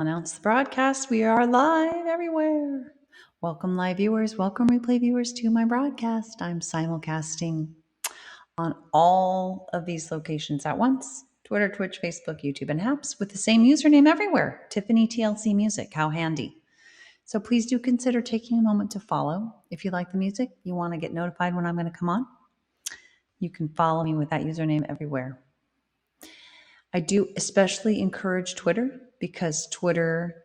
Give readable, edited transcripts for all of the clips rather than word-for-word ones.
Announce the broadcast. We are live everywhere. Welcome, live viewers. Welcome, replay viewers, to my broadcast. I'm simulcasting on all of these locations at once: Twitter, Twitch, Facebook, YouTube, and apps, with the same username everywhere: Tiffany TLC Music. How handy. So please do consider taking a moment to follow. If you like the music, you want to get notified when I'm going to come on, you can follow me with that username everywhere. I do especially encourage Twitter, because Twitter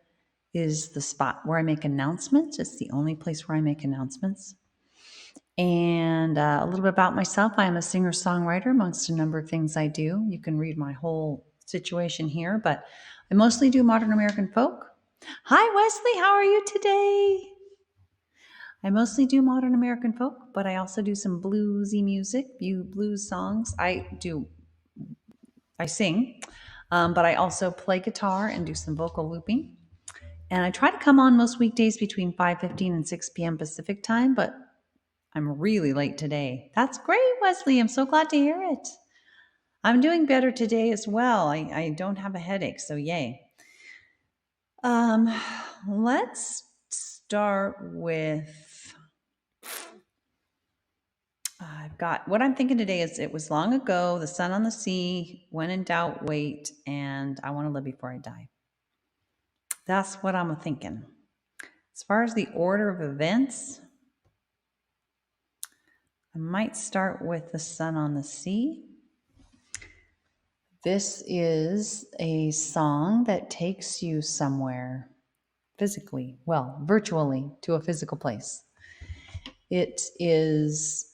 is the spot where I make announcements. It's the only place where I make announcements. And a little bit about myself. I am a singer-songwriter, amongst a number of things I do. You can read my whole situation here, but I mostly do modern American folk. Hi, Wesley. How are you today? I mostly do modern American folk, but I also do some bluesy music, blues songs. I sing, but I also play guitar and do some vocal looping. And I try to come on most weekdays between 5:15 and 6 p.m. Pacific time, but I'm really late today. That's great, Wesley. I'm so glad to hear it. I'm doing better today as well. I don't have a headache, so yay. Let's start with, I've got, what I'm thinking today is It Was Long Ago, The Sun on the Sea, When in Doubt, Wait, and I Want to Live Before I Die. That's what I'm thinking. As far as the order of events, I might start with The Sun on the Sea. This is a song that takes you somewhere physically, well, virtually, to a physical place. It is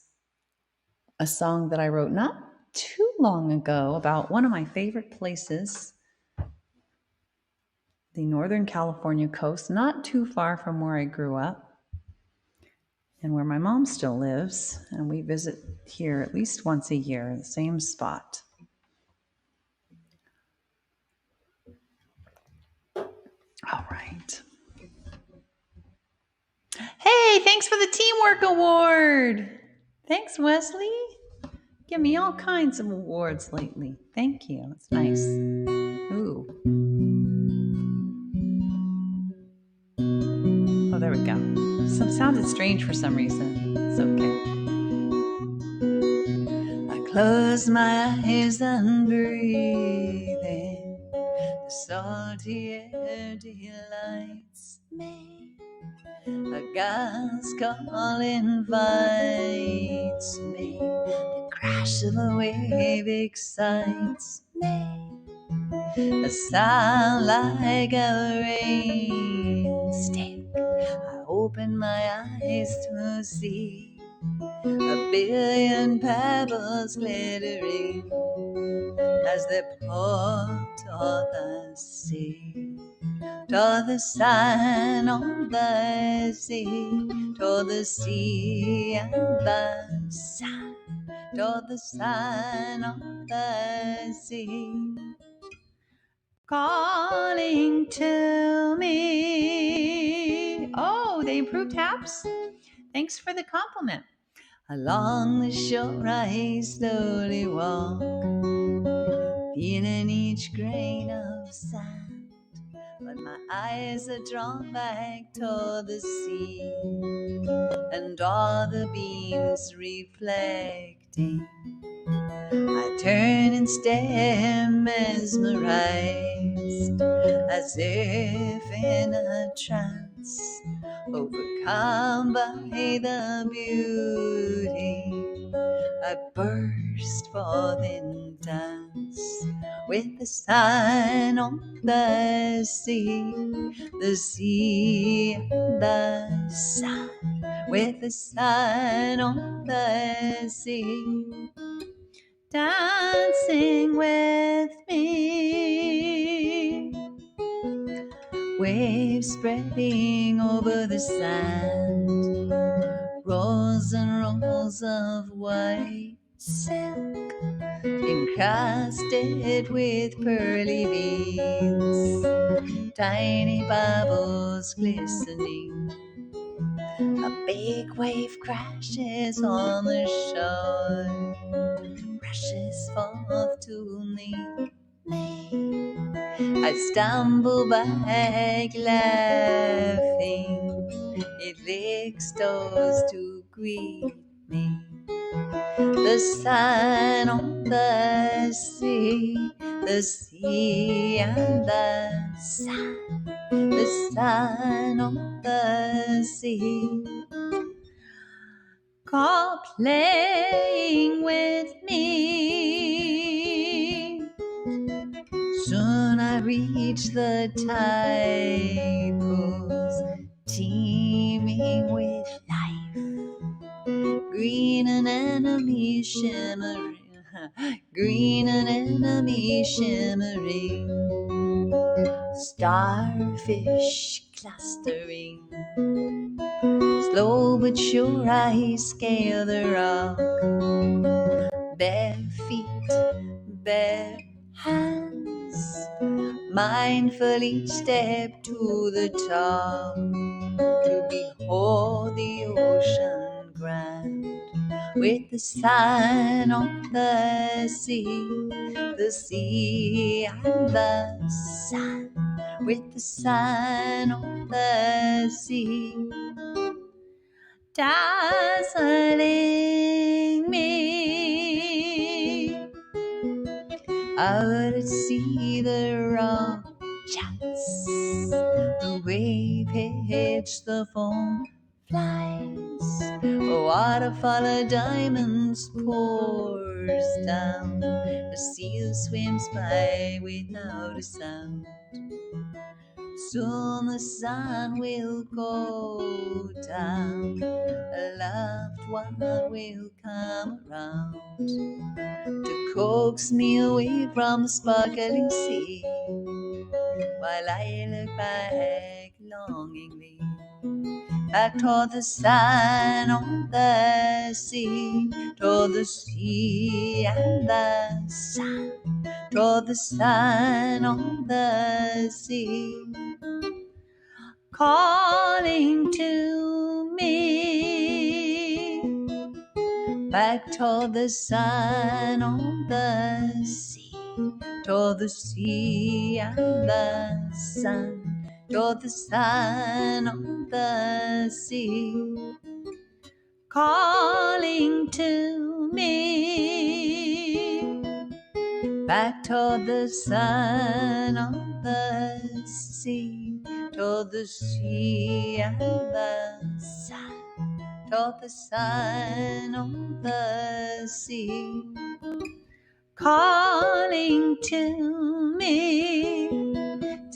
a song that I wrote not too long ago about one of my favorite places, the Northern California coast, not too far from where I grew up and where my mom still lives. And we visit here at least once a year, the same spot. All right. Hey, thanks for the teamwork award. Thanks, Wesley. Give me all kinds of awards lately. Thank you. That's nice. Ooh. Oh, there we go. Some sounded strange for some reason. It's okay. I close my eyes and breathe in the salty air delights me. A gas call invites me. The crash of a wave excites me. A sound like a rain stick. I open my eyes to see a billion pebbles glittering as they pour toward the sea. Toward the sun on the sea, toward the sea and the sun, toward the sun on the sea, calling to me. Oh, they improved taps? Thanks for the compliment. Along the shore I slowly walk, feeling each grain of sand, but my eyes are drawn back toward the sea, and all the beams reflecting. I turn and stare, mesmerized, as if in a trance, overcome by the beauty. I burst forth in dance with the sun on the sea and the sun, with the sun on the sea, dancing with me. Waves spreading over the sand, rolls and rolls of white silk, encrusted with pearly beads, tiny bubbles glistening. A big wave crashes on the shore, rushes forth to meet me. I stumble back laughing. It licks toes to greet me. The sun on the sea and the sun on the sea, call playing with me. Soon I reach the tide pools, teeming with life. Green anemone shimmering, green anemone shimmering, starfish clustering. Slow but sure I scale the rock, bare feet, bare hands, mindful each step to the top, to behold the ocean grand, with the sun on the sea and the sun, with the sun on the sea, dazzling me. Out at sea the rock chats, the wave hits the foam flies, a waterfall of diamonds pours down, a seal swims by without a sound. Soon the sun will go down, a loved one will come around to coax me away from the sparkling sea, while I look back longingly, back toward the sun on the sea, toward the sea and the sun, toward the sun on the sea, calling to me, back toward the sun on the sea, toward the sea and the sun, toward the sun on the sea, calling to me, back toward the sun on the sea, toward the sea and the sun, toward the sun on the sea, calling to me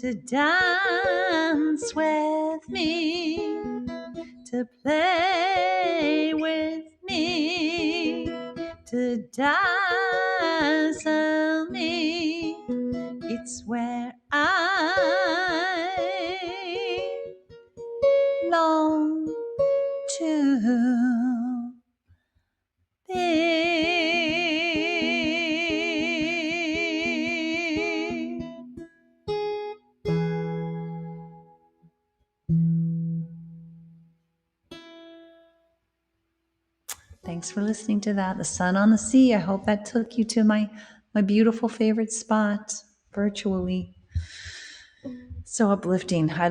to dance with me, to play with me, to dazzle me. It's where I long to be. Thanks for listening to that. The Sun on the Sea. I hope that took you to my beautiful favorite spot virtually. So uplifting. I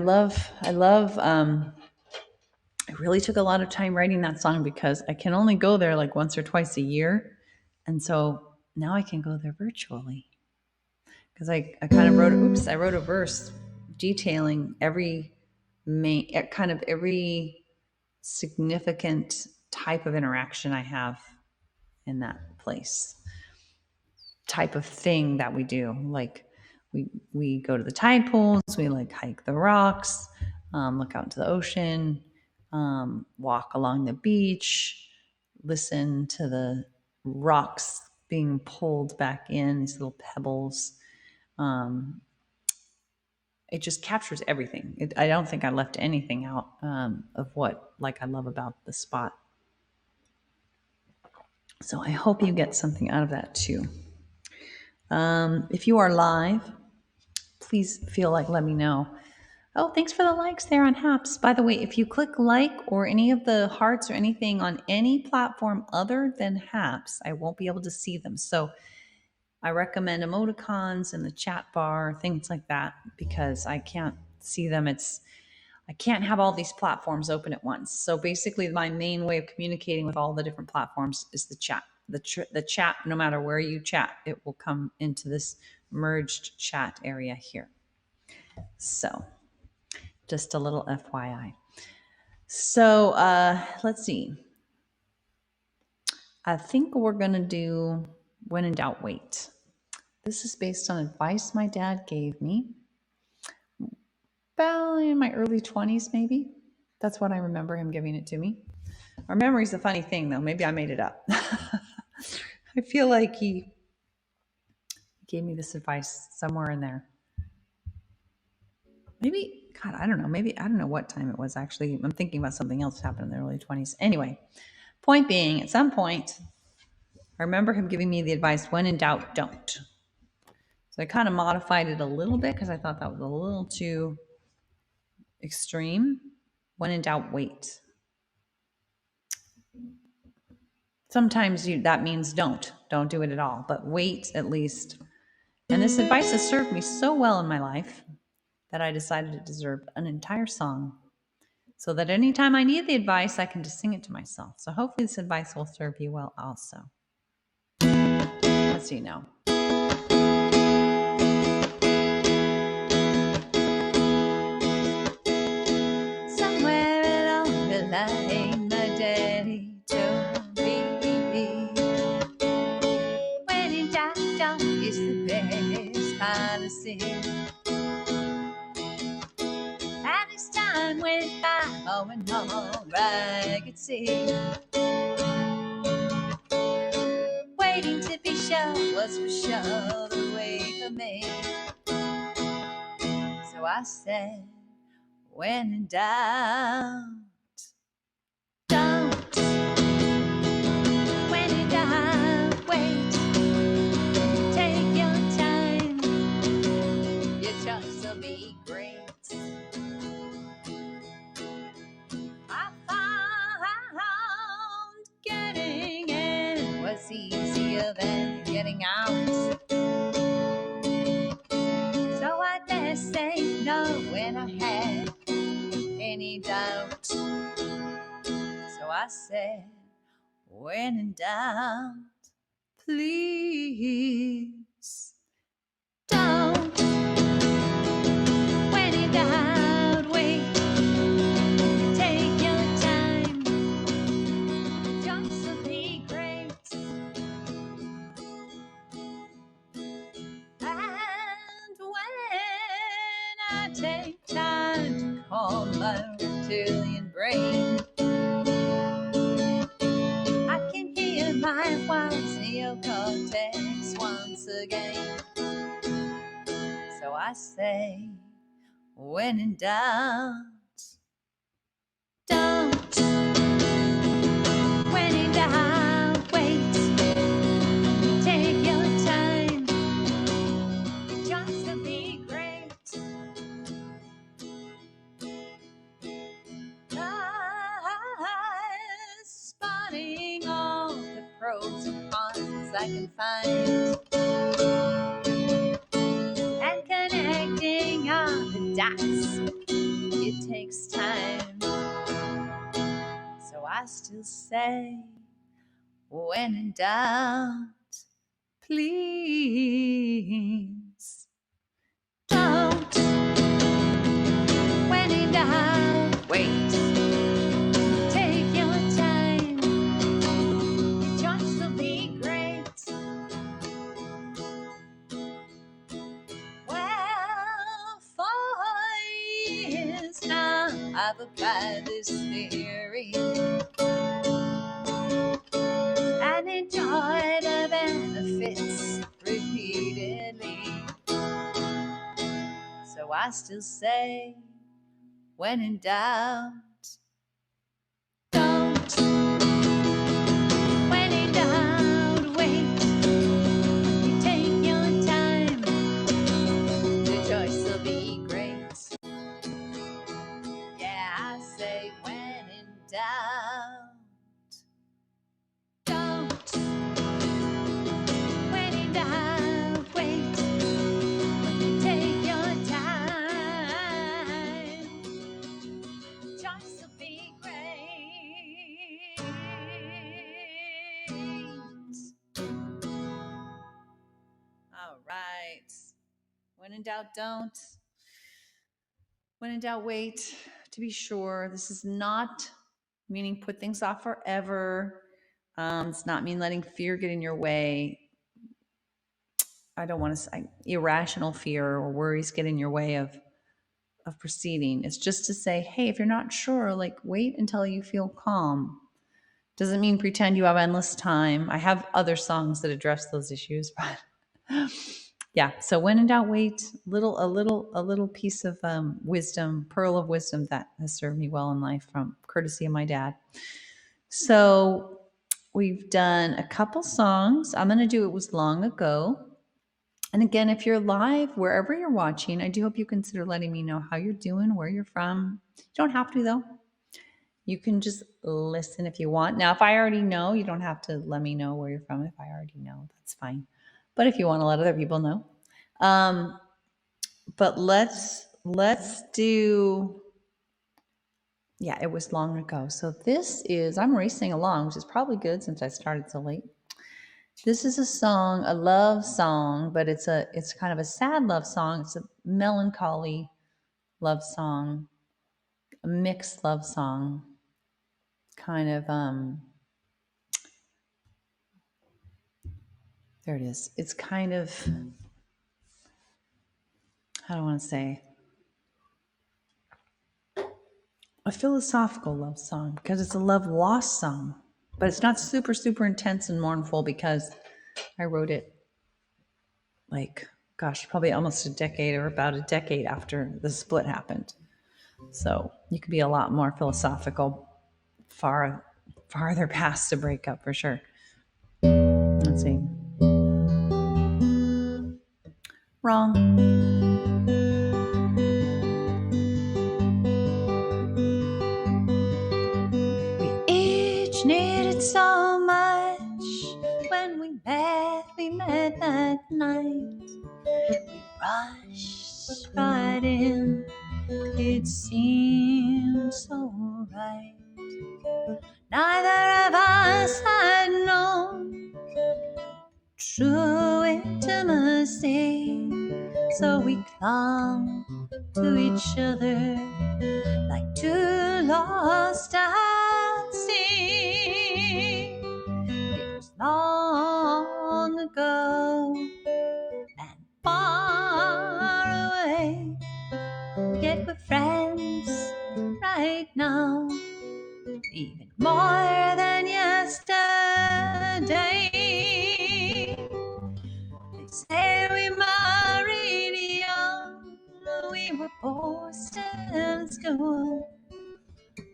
really took a lot of time writing that song because I can only go there like once or twice a year. And so now I can go there virtually. Because I kind of wrote a verse detailing every significant type of interaction I have in that place, type of thing that we do. Like we go to the tide pools, we like hike the rocks, look out into the ocean, walk along the beach, listen to the rocks being pulled back in, these little pebbles. It just captures everything. I don't think I left anything out of what I love about the spot. So I hope you get something out of that too. If you are live, please let me know. Oh, thanks for the likes there on Haps. By the way, if you click like or any of the hearts or anything on any platform other than Haps, I won't be able to see them. So I recommend emoticons in the chat bar, things like that, because I can't see them. I can't have all these platforms open at once. So basically, my main way of communicating with all the different platforms is the chat. The chat, no matter where you chat, it will come into this merged chat area here. So just a little FYI. So let's see. I think we're going to do When in Doubt, Wait. This is based on advice my dad gave me about in my early 20s, maybe. That's what I remember him giving it to me. Our memory's a funny thing, though. Maybe I made it up. I feel like he gave me this advice somewhere in there. Maybe, God, I don't know. Maybe, I don't know what time it was actually. I'm thinking about something else that happened in the early 20s. Anyway, point being, at some point, I remember him giving me the advice, when in doubt, don't. So I kind of modified it a little bit because I thought that was a little too extreme. When in doubt, wait. Sometimes that means don't do it at all, but wait at least. And this advice has served me so well in my life that I decided it deserved an entire song, so that anytime I need the advice, I can just sing it to myself. So hopefully this advice will serve you well also. Let's see now. Somewhere along the line, my daddy told me, when in doubt, don't is the best policy. And as time went by, more and more I could see, waiting to be sure was for sure the way for me. So I said, when in doubt, don't. When in doubt, wait. Take your time. Your choice will be great. I found getting in was easier than getting out. So I dare say no when I had any doubt. So I said, when in doubt, please don't. When in doubt, wait. Take your time. The choice will be great. And when I take time to calm my reptilian brain, I can hear my wise neocortex once again. So I say, when in doubt, don't. When in doubt, wait. Take your time. Your choice will be great. Spotting all the pros and cons I can find, and connecting all the dots, it takes time. So I still say, when in doubt, please don't. When in doubt, wait. Take your time. Your choice will be great. Well, for years now, I've applied this theory and enjoyed the benefits repeatedly. So I still say, when in doubt, don't. When in doubt, wait. You take your time. Your choice will be great. Yeah, I say, when in doubt, don't. When in doubt, in doubt, don't. When in doubt, wait. To be sure, this is not meaning put things off forever. It's not mean letting fear get in your way. I don't want to say irrational fear or worries get in your way of proceeding. It's just to say, hey, if you're not sure, like wait until you feel calm. Doesn't mean pretend you have endless time. I have other songs that address those issues, but yeah. So when in doubt, wait. A little piece of wisdom, pearl of wisdom that has served me well in life from courtesy of my dad. So we've done a couple songs. I'm going to do It Was Long Ago. And again, if you're live, wherever you're watching, I do hope you consider letting me know how you're doing, where you're from. You don't have to, though. You can just listen if you want. Now, if I already know, you don't have to let me know where you're from. If I already know, that's fine. But if you want to let other people know. But let's do, yeah, It Was Long Ago. So this is, I'm racing along, which is probably good since I started so late. This is a song, a love song, but it's kind of a sad love song. It's a melancholy love song, a mixed love song, kind of there it is. It's kind of, how do I want to say, a philosophical love song because it's a love lost song, but it's not super, super intense and mournful because I wrote it like, gosh, probably almost a decade or about a decade after the split happened. So you could be a lot more philosophical farther past the breakup for sure. Let's see. Wrong. We each needed so much when we met that night. We rushed right in, it seemed so right. Neither of us had known true intimacy, so we clung to each other like two lost at sea. It was long ago and far away, yet we're friends right now, even more than yesterday. They say we married young, we were both still in school,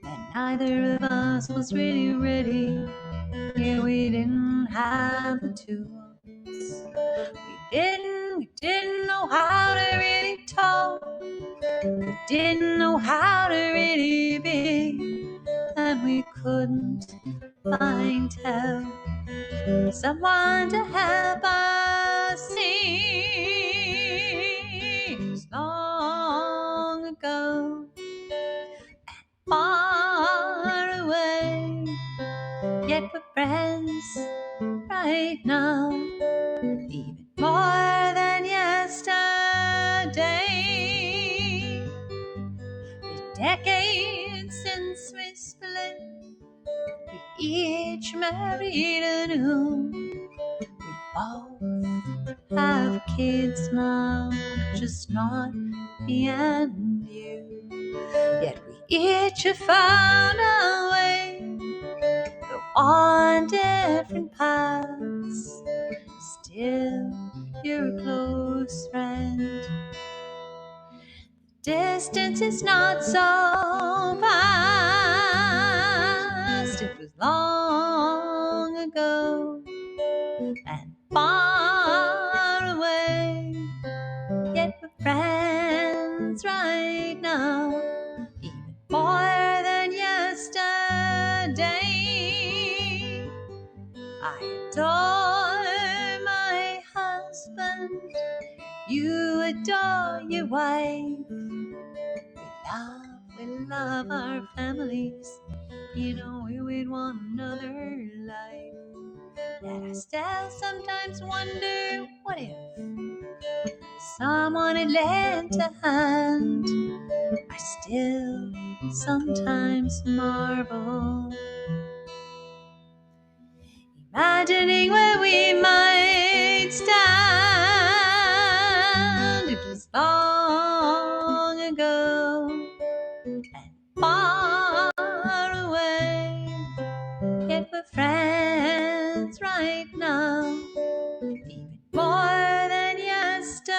and neither of us was really ready. Yeah, we didn't have the tools. We didn't know how to really talk. We didn't know how to really be, and we couldn't find help, someone to help us see. It was long ago and far away, yet we're friends right now, even more than yesterday. The decades since we split, we each married anew. We both have kids now, just not me and you. Yet we each have found a way, though on different paths. Still, you're a close friend. Distance is not so vast. It was long ago and far away, yet we're friends right now, even more than yesterday. I adore my husband, you adore your wife. We love our families, you know we would want another life. that I still sometimes wonder, what if someone had lent a hand? I still sometimes marvel, imagining where we might stand. It was long ago and far away, yet we're friends right now, even more than yesterday,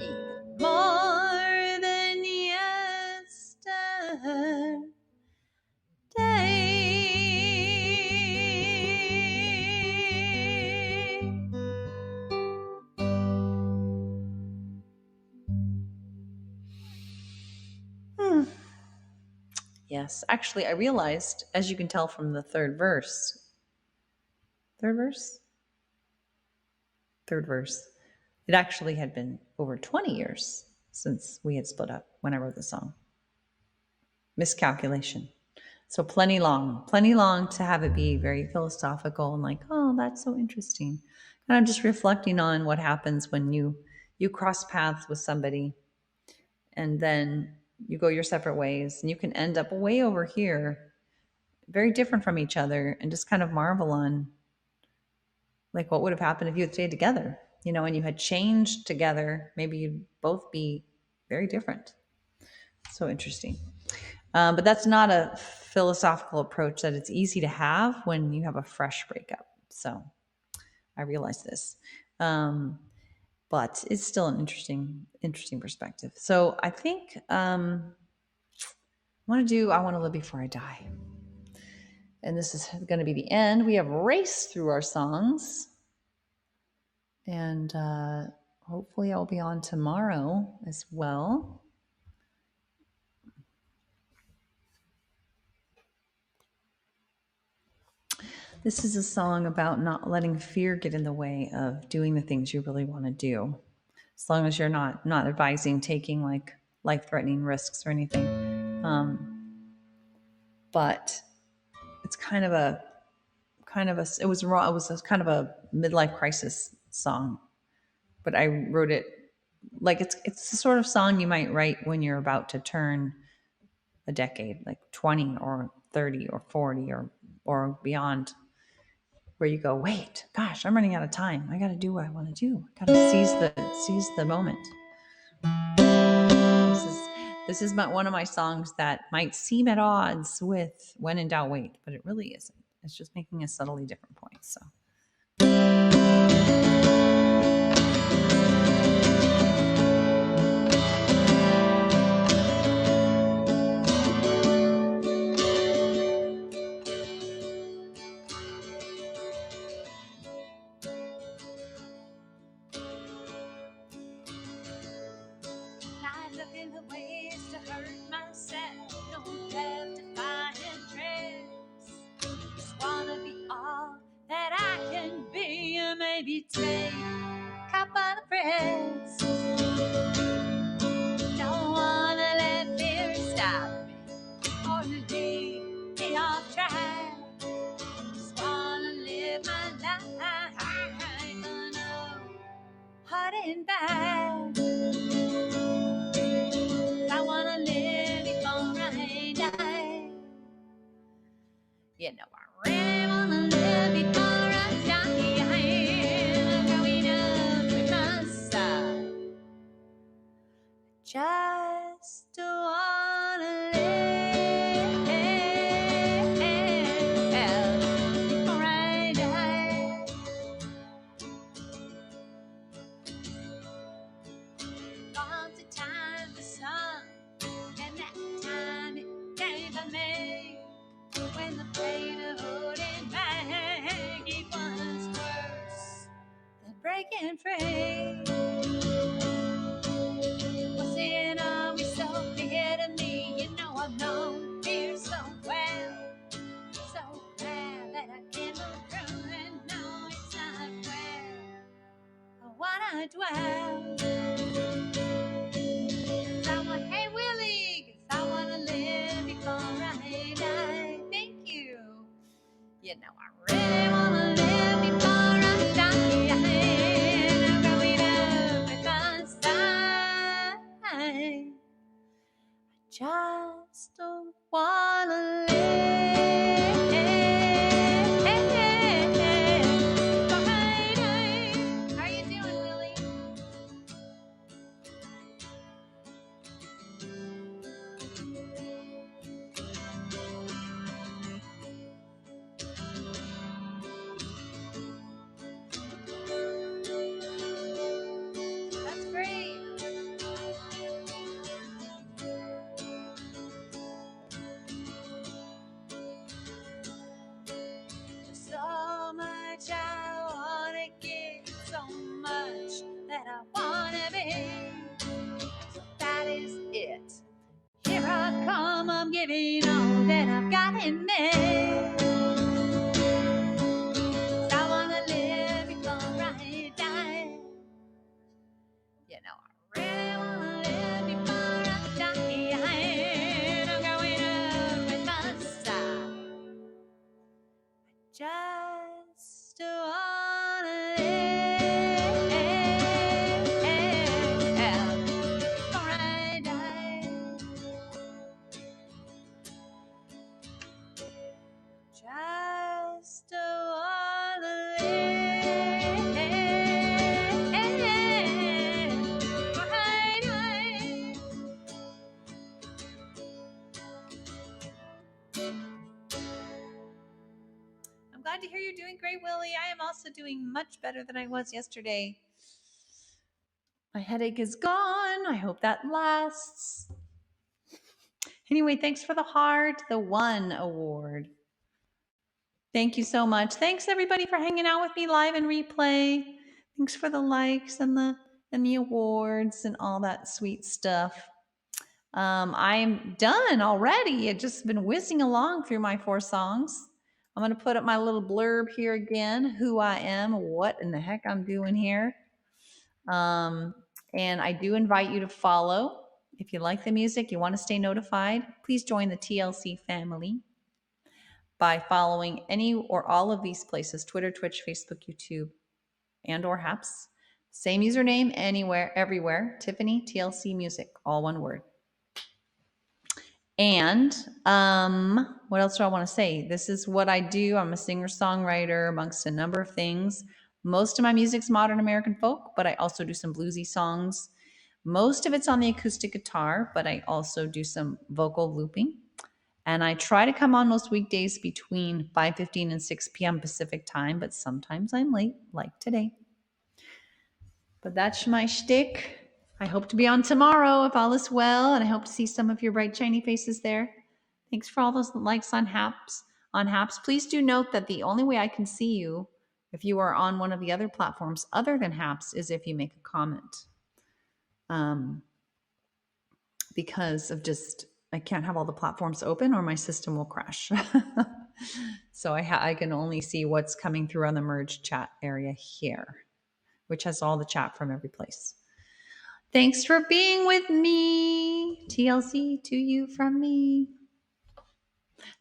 even more than yesterday. Yes, actually, I realized, as you can tell from the third verse, it actually had been over 20 years since we had split up when I wrote the song. Miscalculation. So plenty long to have it be very philosophical and like, oh, that's so interesting. And I'm just reflecting on what happens when you cross paths with somebody and then you go your separate ways, and you can end up way over here, very different from each other, and just kind of marvel on like what would have happened if you had stayed together, and you had changed together. Maybe you'd both be very different. So interesting. But that's not a philosophical approach that it's easy to have when you have a fresh breakup. So I realize this. But it's still an interesting perspective. So I think I want to live before I die. And this is going to be the end. We have raced through our songs. And hopefully I'll be on tomorrow as well. This is a song about not letting fear get in the way of doing the things you really want to do. As long as you're not advising taking like life-threatening risks or anything. But it's kind of a midlife crisis song. But I wrote it like it's the sort of song you might write when you're about to turn a decade, like 20 or 30 or 40 or beyond, where you go, wait, gosh, I'm running out of time. I got to do what I want to do. I got to seize the moment. This is one of my songs that might seem at odds with When in Doubt, Wait, but it really isn't. It's just making a subtly different point. So. Looking for ways to hurt myself, don't have to find tricks. Just wanna be all that I can be, or maybe take a couple of breaths. Don't wanna let fear stop me or lead me off track. Just wanna live my life, holding back. I wanna live before I die. You know I really wanna live before I die. I'm going up with my side. Just wanna live before I die. Once a time the sun, and that time it came for me, when the pain of holding back, it was worse than breaking free. Was it always so clear to me? You know I've known fear so well, so bad that I can't move through and know it's not where I wanna dwell. Hey Willie, 'cause I wanna live before I die. Thank you. You know I really wanna live before I die. I'm growing up at my side. I just don't wanna live behind. How are you doing, Willie? That's great. So much I wanna get, so much that I wanna be. So that is it. Here I come, I'm giving all that I've got in me. 'Cause I wanna live before I die. You know, I really wanna live before I die. I'm going up with my side. Just wanna live before I die. Just wanna live before I die. I'm glad to hear you're doing great, Willie. I am also doing much better than I was yesterday. My headache is gone. I hope that lasts. Anyway, thanks for the heart, the 1 award. Thank you so much. Thanks everybody for hanging out with me live and replay. Thanks for the likes and the awards and all that sweet stuff. I'm done already. I've just been whizzing along through my 4 songs. I'm going to put up my little blurb here again, who I am, what in the heck I'm doing here. And I do invite you to follow. If you like the music, you want to stay notified, please join the TLC family by following any or all of these places: Twitter, Twitch, Facebook, YouTube, and or Haps. Same username anywhere, everywhere. Tiffany TLC Music, all one word. And what else do I want to say? This is what I do. I'm a singer-songwriter amongst a number of things. Most of my music's modern American folk, but I also do some bluesy songs. Most of it's on the acoustic guitar, but I also do some vocal looping. And I try to come on most weekdays between 5:15 and 6 p.m. Pacific time, but sometimes I'm late, like today. But that's my shtick. I hope to be on tomorrow if all is well, and I hope to see some of your bright, shiny faces there. Thanks for all those likes on Haps. Please do note that the only way I can see you if you are on one of the other platforms other than Haps is if you make a comment. Because of I can't have all the platforms open or my system will crash. So I can only see what's coming through on the merge chat area here, which has all the chat from every place. Thanks for being with me. TLC to you from me.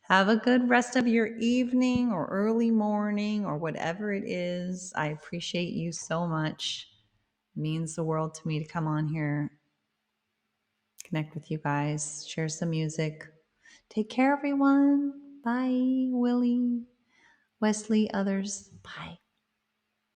Have a good rest of your evening or early morning or whatever it is. I appreciate you so much. It means the world to me to come on here, connect with you guys, share some music. Take care, everyone. Bye, Willie, Wesley, others. Bye.